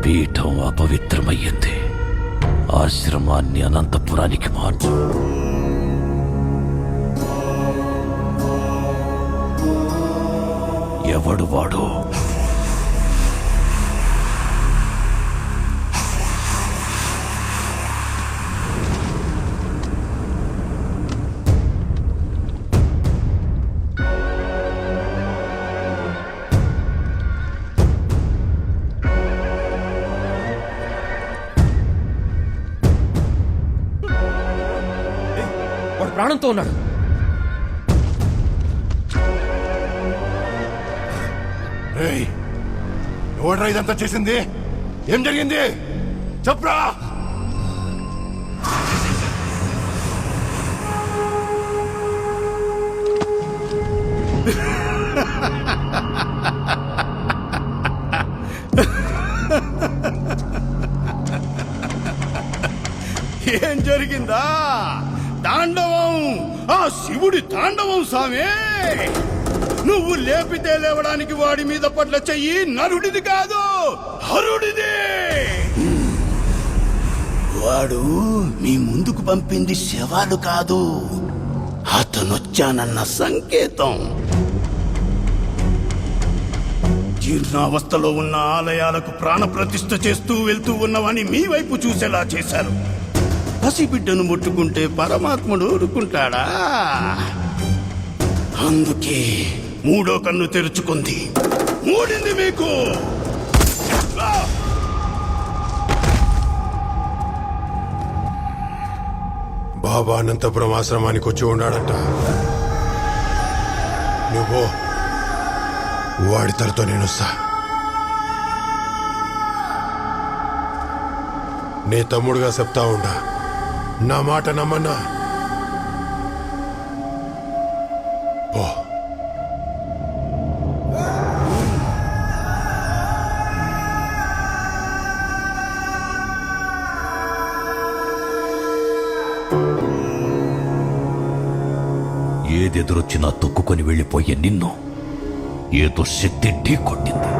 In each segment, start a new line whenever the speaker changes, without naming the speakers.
పీఠం అపవిత్రమయ్యింది. ఆశ్రమాన్ని అనంతపురానికి మార్చు. ఎవడు వాడు?
ప్రాణంతో ఉన్నాడు.
ఎవడ్రా ఇదంతా చేసింది? ఏం జరిగింది చెప్పరా?
ఏం జరిగిందా? తాండవం, ఆ శివుడి తాండవం సామే. నువ్వు లేపితే లేవడానికి వాడి మీద పట్ల చెయ్యి నరుడిది కాదు, హరుడిది. వాడు మీ ముందుకు పంపింది శవాలు కాదు, అతనొచ్చానన్న సంకేతం. జీర్ణావస్థలో ఉన్న ఆలయాలకు ప్రాణప్రతిష్ఠ చేస్తూ వెళ్తూ ఉన్నవని మీ వైపు చూసేలా చేశారు. పసిబిడ్డను ముట్టుకుంటే పరమాత్ముడు ఊరుకుంటాడా? అందుకే మూడో కన్ను తెరుచుకుంది, మూడింది మీకు.
బాబా అనంతపురం ఆశ్రమానికి వచ్చి ఉన్నాడంట. నువ్వు వాడి తలతో నేను వస్తా. నీ తమ్ముడుగా చెప్తా ఉండా, నా మాట నమ్మన్నా. పో.
ఏదెదురొచ్చినా తొక్కుకొని వెళ్ళిపోయే నిన్ను ఏదో శక్తి ఢీ కొట్టింది.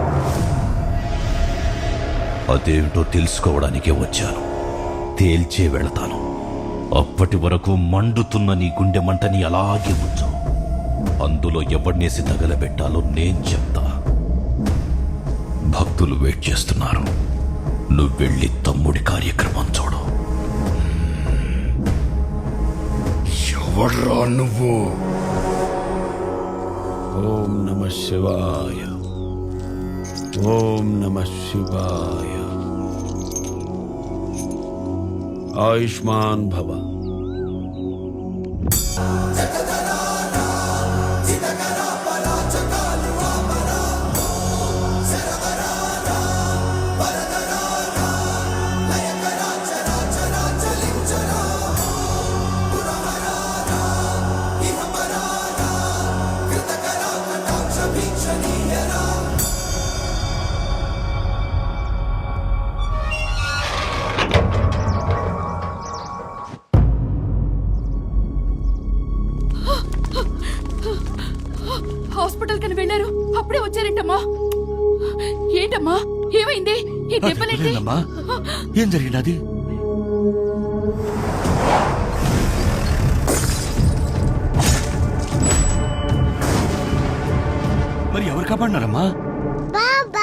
అదేమిటో తెలుసుకోవడానికే వచ్చాను. తేల్చే వెళతాను. అప్పటి వరకు మండుతున్న నీ గుండె మంటని అలాగే ఉంచు. అందులో ఎవడినేసి తగలబెట్టాలో నేను చెప్తా. భక్తులు వెయిట్ చేస్తున్నారు. నువ్వెళ్ళి తమ్ముడి కార్యక్రమం చూడు.
ఎవడ్రా నువ్వు? ఓం నమః శివాయ, ఓం నమః శివాయ. ఆయుష్మాన్ భవ.
హాస్పిటల్ కని వెళ్ళారు, అప్పుడే వచ్చారేంటమ్మా? ఏంటమ్మా ఏమైంది? ఈ దెబ్బలేంటి?
ఏం జరిగినది? మరి ఎవరు కాపాడినారమ్మా?
బాబా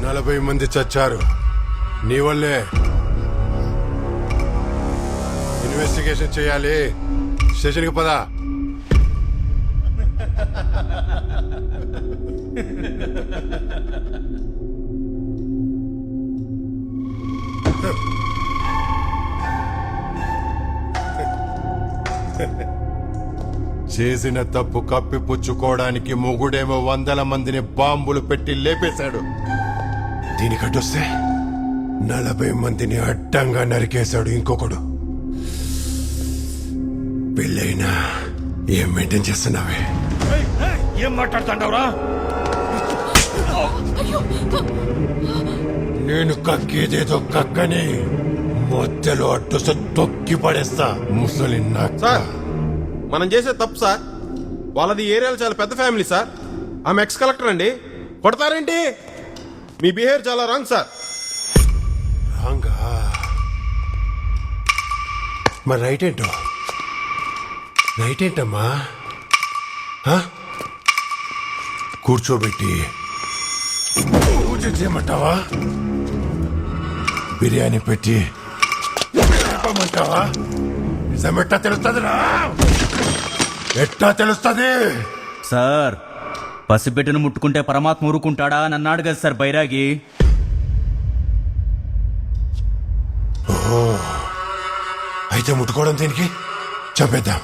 40 మంది చచ్చారు నీ వల్లే. ఇన్వెస్టిగేషన్ చేయాలి. స్టేషన్కి పదా. చేసిన తప్పు కప్పిపుచ్చుకోవడానికి మొగుడేమో 100 మందిని బాంబులు పెట్టి లేపేశాడు. దీనికట్టొస్తే 40 మందిని అడ్డంగా నరికేశాడు ఇంకొకడు. పెళ్ళైనా ఏం మెయింటైన్ చేస్తున్నావే?
ఏం మాట్లాడుతాండవరా?
అయ్యో
నేను కక్కేదేదో కక్కని మధ్యలో అడ్డుస తొక్కి పడేస్తా ముసలి నక్క.
సార్ మనం చేసే తప్పు సార్. వాళ్ళది ఏరియాలో చాలా పెద్ద ఫ్యామిలీ సార్. ఆమె ఎక్స్ కలెక్టర్ అండి. కొడతారేంటి? మీ బిహేవియర్ చాలా రాంగ్ సార్.
రాంగా? మరి రైట్ ఏంటో? రైట్ ఏంటమ్మా? ఆ? కూర్చోబెట్టి పూజ చేయమంటావా? బిర్యానీ పెట్టి చెప్పమంటావా? నిజమెట్టా తెలుస్తుందిరా? ఎట్టా తెలుస్తుంది?
సార్ పసిబిడ్డను ముట్టుకుంటే పరమాత్మ ఊరుకుంటాడా అని అన్నాడు కదా సార్ బైరాగి.
అయితే ముట్టుకోవడం దీనికి చంపేద్దాం.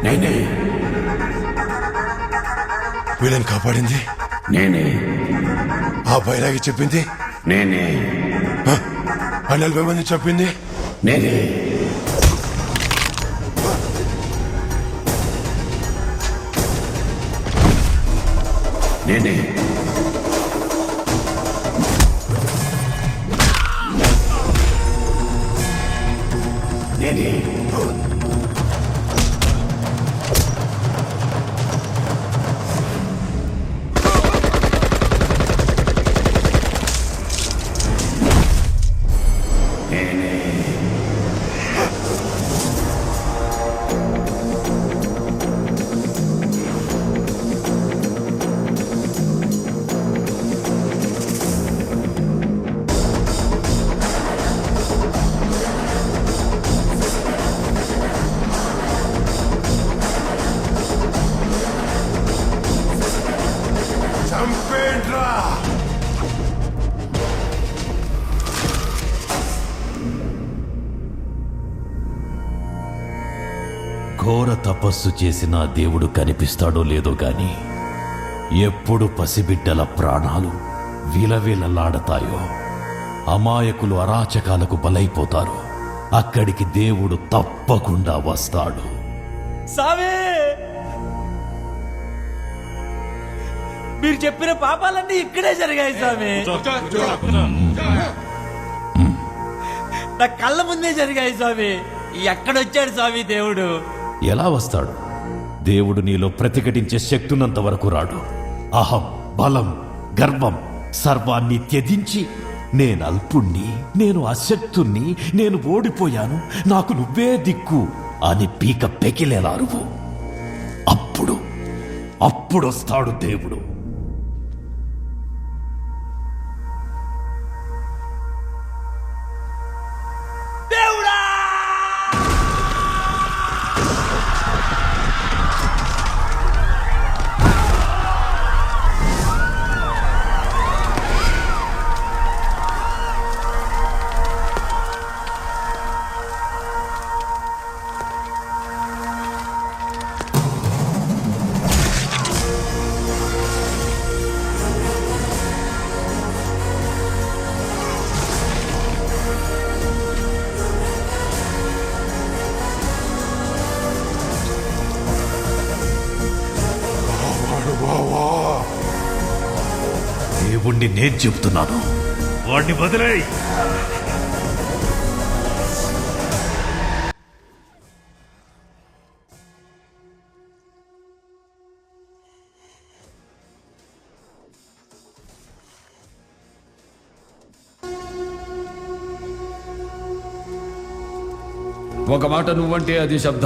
నేనే
వీళ్ళని కాపాడింది
నేనే
ఆ బైరాగి చెప్పింది
నేనే
ఆ 40 మంది చెప్పింది
నేనే నేనే నేనే
చంపేండ్రా.
ఘోర తపస్సు చేసిన ఆ దేవుడు కనిపిస్తాడో లేదో గాని ఎప్పుడు పసిబిడ్డల ప్రాణాలు విలవిలలాడతాయో, అమాయకులు అరాచకాలకు బలైపోతారు, అక్కడికి దేవుడు తప్పకుండా వస్తాడు.
సామే మీరు చెప్పిన పాపాలన్నీ ఇక్కడే జరిగాయి స్వామి. నా కళ్ళ ముందే జరిగాయి స్వామి. ఎక్కడొచ్చాడు స్వామి దేవుడు?
ఎలా వస్తాడు? దేవుడు నీలో ప్రతిఘటించే శక్తున్నంత వరకు రాడు. అహం, బలం, గర్వం సర్వాన్ని త్యజించి నేను అల్పుణ్ణి, నేను అశక్తుణ్ణి, నేను ఓడిపోయాను, నాకు నువ్వే దిక్కు అని పీక పెకిలేలారువు. అప్పుడొస్తాడు దేవుడు. దేవుణ్ణి నేను చెబుతున్నాను, వాడిని వదిలేయ్.
ఒక మాట నువ్వంటే అది శబ్దం.